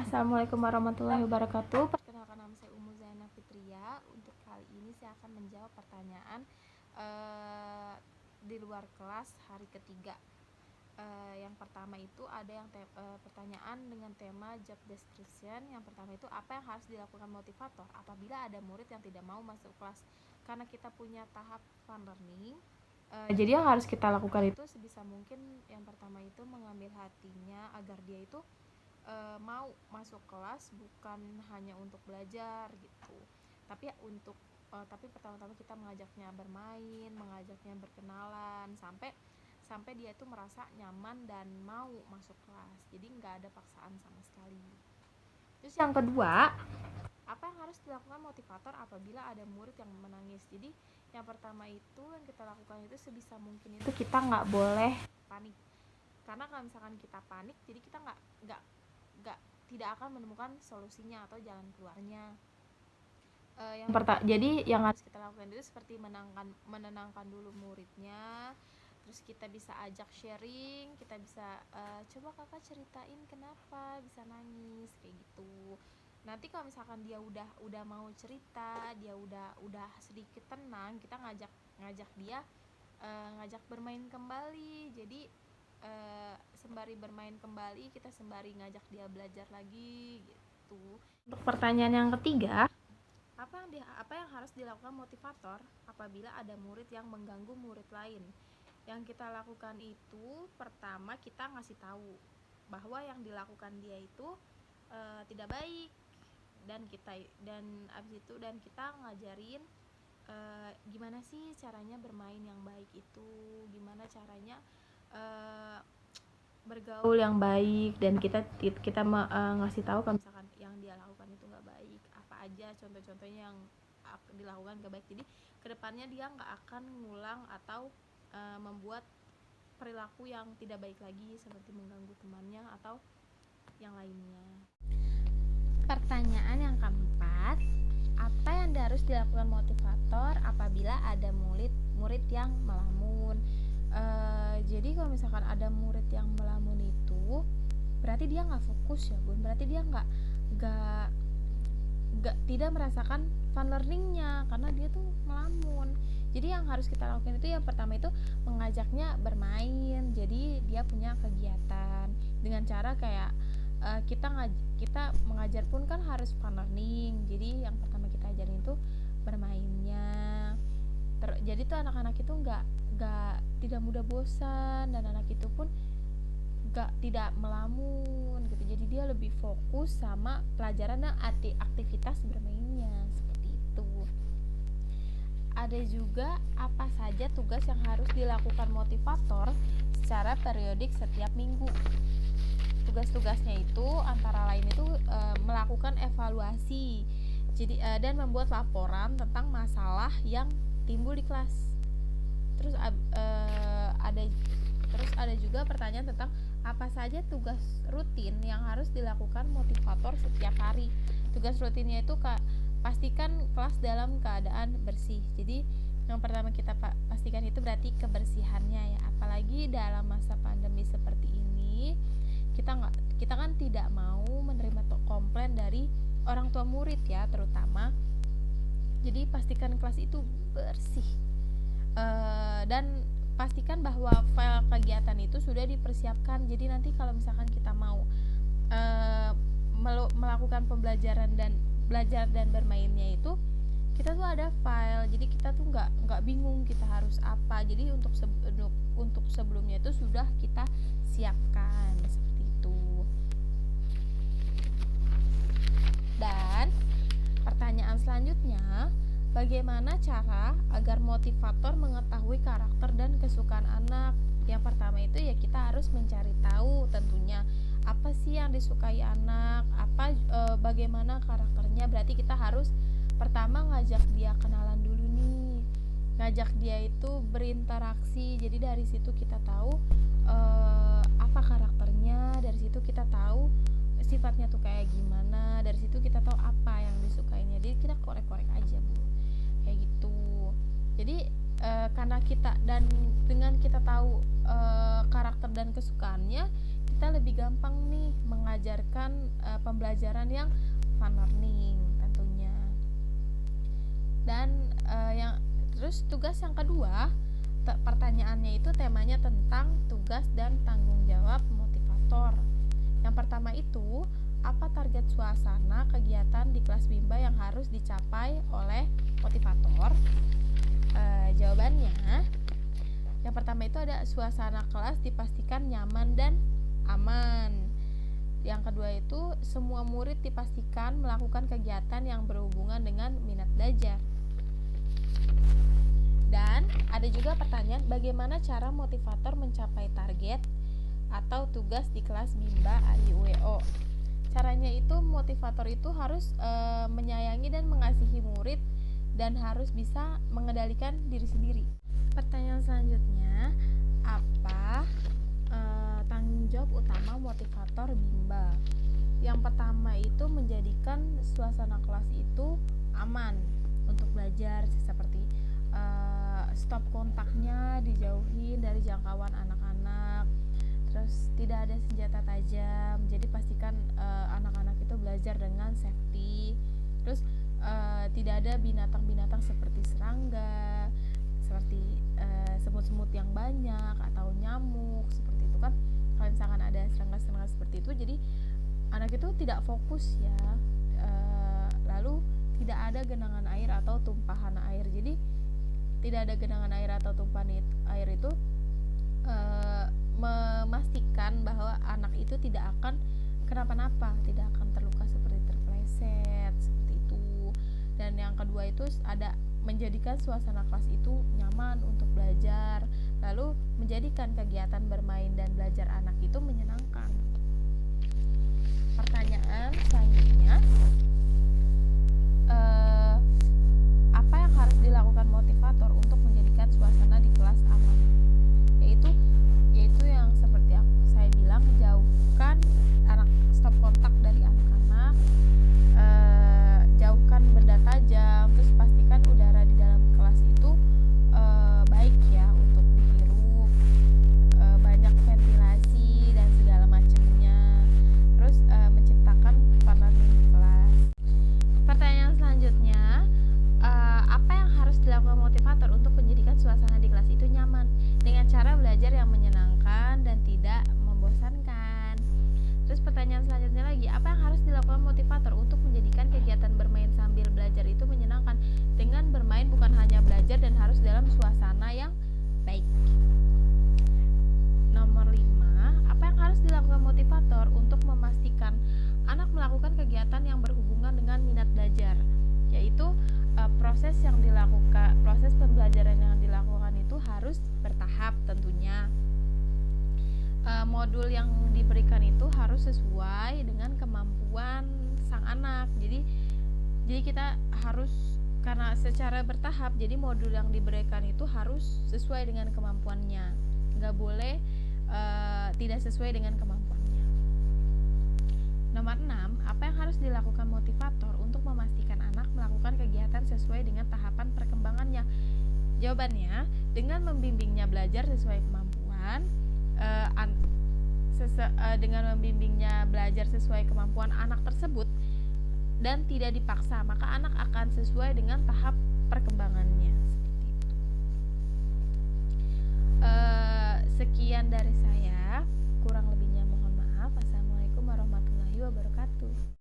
Assalamualaikum warahmatullahi wabarakatuh. Perkenalkan, nama saya Umu Zainab Fitria. Untuk kali ini saya akan menjawab pertanyaan di luar kelas hari ketiga. Yang pertama itu ada yang pertanyaan dengan tema job description. Yang pertama itu, apa yang harus dilakukan motivator apabila ada murid yang tidak mau masuk kelas? Karena kita punya tahap fun learning, jadi yang harus kita lakukan itu sebisa mungkin yang pertama itu mengambil hatinya agar dia itu mau masuk kelas, bukan hanya untuk belajar gitu, tapi pertama-tama kita mengajaknya bermain, mengajaknya berkenalan, sampai dia itu merasa nyaman dan mau masuk kelas. Jadi nggak ada paksaan sama sekali. Terus yang kedua, apa yang harus dilakukan motivator apabila ada murid yang menangis? Jadi yang pertama itu, yang kita lakukan itu sebisa mungkin itu kita nggak boleh panik, karena kalau misalkan kita panik, jadi kita nggak tidak akan menemukan solusinya atau jalan keluarnya. Jadi yang harus kita lakukan itu seperti menenangkan dulu muridnya. Terus kita bisa ajak sharing, kita bisa coba kakak ceritain kenapa bisa nangis kayak gitu. Nanti kalau misalkan dia udah mau cerita, dia udah sedikit tenang, kita ngajak dia ngajak bermain kembali. Jadi sembari bermain kembali, kita sembari ngajak dia belajar lagi gitu. Untuk pertanyaan yang ketiga, apa yang harus dilakukan motivator apabila ada murid yang mengganggu murid lain? Yang kita lakukan itu, pertama kita ngasih tahu bahwa yang dilakukan dia itu tidak baik, dan kita ngajarin gimana sih caranya bermain yang baik itu, gimana caranya bergaul yang baik, dan kita ngasih tahu kalau misalkan yang dia lakukan itu nggak baik, apa aja contoh-contohnya yang dilakukan nggak baik. Jadi kedepannya dia nggak akan ngulang atau membuat perilaku yang tidak baik lagi, seperti mengganggu temannya atau yang lainnya. Pertanyaan yang keempat, apa yang harus dilakukan motivator apabila ada murid yang melamun? Jadi kalau misalkan ada murid yang melamun itu, berarti dia nggak fokus ya bun, berarti dia nggak tidak merasakan fun learningnya karena dia tuh melamun. Jadi yang harus kita lakukan itu, yang pertama itu mengajaknya bermain, jadi dia punya kegiatan dengan cara kayak kita mengajar pun kan harus fun learning. Jadi yang pertama kita ajarin itu bermainnya. Jadi tuh anak-anak itu tidak mudah bosan, dan anak itu pun tidak melamun gitu. Jadi dia lebih fokus sama pelajaran dan aktivitas bermainnya, seperti itu. Ada juga apa saja tugas yang harus dilakukan motivator secara periodik setiap minggu. Tugas-tugasnya itu antara lain itu melakukan evaluasi, jadi dan membuat laporan tentang masalah yang timbul di kelas. Terus ada juga pertanyaan tentang apa saja tugas rutin yang harus dilakukan motivator setiap hari. Tugas rutinnya itu pastikan kelas dalam keadaan bersih. Jadi yang pertama kita pastikan itu berarti kebersihannya ya. Apalagi dalam masa pandemi seperti ini, kita kan tidak mau menerima komplain dari orang tua murid ya, terutama. Jadi pastikan kelas itu bersih, dan pastikan bahwa file kegiatan itu sudah dipersiapkan. Jadi nanti kalau misalkan kita mau melakukan pembelajaran dan belajar dan bermainnya itu, kita tuh ada file, jadi kita tuh nggak bingung kita harus apa. Jadi untuk sebelumnya itu sudah kita siapkan, seperti itu. Dan pertanyaan selanjutnya, bagaimana cara agar motivator mengetahui karakter dan kesukaan anak? Yang pertama itu ya kita harus mencari tahu tentunya apa sih yang disukai anak, bagaimana karakternya. Berarti kita harus pertama ngajak dia kenalan dulu nih, ngajak dia itu berinteraksi. Jadi dari situ kita tahu apa karakternya, dari situ kita tahu sifatnya tuh kayak gimana, dari situ kita tahu apa yang disukainya. Jadi kita korek-korek aja bu, kayak gitu. Jadi karena kita dan dengan kita tahu karakter dan kesukaannya, kita lebih gampang nih mengajarkan pembelajaran yang fun learning tentunya. Dan terus tugas yang kedua, pertanyaannya itu temanya tentang tugas dan tanggung jawab motivator. Yang pertama itu, apa target suasana kegiatan di kelas Bimba yang harus dicapai oleh motivator? Jawabannya, yang pertama itu ada suasana kelas dipastikan nyaman dan aman. Yang kedua itu, semua murid dipastikan melakukan kegiatan yang berhubungan dengan minat belajar. Dan ada juga pertanyaan, bagaimana cara motivator mencapai target atau tugas di kelas Bimba AIUEO. Caranya itu, motivator itu harus menyayangi dan mengasihi murid dan harus bisa mengendalikan diri sendiri. Pertanyaan selanjutnya, apa tanggung jawab utama motivator Bimba? Yang pertama itu menjadikan suasana kelas itu aman untuk belajar, seperti stop kontaknya dijauhin dari jangkauan anak-anak, terus tidak ada senjata tajam, jadi pastikan anak-anak itu belajar dengan safety. Terus tidak ada binatang-binatang seperti serangga, seperti semut-semut yang banyak atau nyamuk seperti itu kan. Kalau misalkan ada serangga-serangga seperti itu, jadi anak itu tidak fokus ya. Lalu tidak ada genangan air atau tumpahan air. Jadi tidak ada genangan air atau tumpahan air itu memastikan bahwa anak itu tidak akan kenapa-napa, tidak akan terluka seperti terpleset seperti itu. Dan yang kedua itu ada menjadikan suasana kelas itu nyaman untuk belajar, lalu menjadikan kegiatan bermain dan belajar anak itu menyenangkan. Pertanyaan selanjutnya, apa yang harus dilakukan motivator untuk menjadikan suasana di kelas aman? Yaitu yang seperti saya bilang, jauhkan stop kontak dari anak-anak, jauhkan benda tajam, terus pastikan udara di dalam kelas itu baik ya untuk dihirup, banyak ventilasi dan segala macamnya, terus menciptakan fun learning di kelas. Pertanyaan selanjutnya, apa yang harus dilakukan motivator untuk menjadikan suasana di kelas itu nyaman dengan cara belajar yang menyenangkan dan tidak membosankan? Terus pertanyaan selanjutnya lagi, apa yang harus dilakukan motivator untuk menjadikan kegiatan bermain sambil belajar itu menyenangkan? Dengan bermain bukan hanya belajar dan harus dalam suasana yang baik. Nomor 5, apa yang harus dilakukan motivator untuk memastikan anak melakukan kegiatan yang berhubungan dengan minat belajar? Yaitu proses pembelajaran yang dilakukan itu harus bertahap tentunya. Modul yang diberikan itu harus sesuai dengan kemampuan sang anak. Jadi kita harus, karena secara bertahap, jadi modul yang diberikan itu harus sesuai dengan kemampuannya. Nggak boleh tidak sesuai dengan kemampuannya. Nomor 6, apa yang harus dilakukan motivator untuk memastikan anak melakukan kegiatan sesuai dengan tahapan perkembangannya? Jawabannya, dengan membimbingnya belajar sesuai kemampuan, dengan membimbingnya belajar sesuai kemampuan anak tersebut dan tidak dipaksa, maka anak akan sesuai dengan tahap perkembangannya. Seperti itu. Sekian dari saya, kurang lebihnya mohon maaf. Assalamualaikum warahmatullahi wabarakatuh.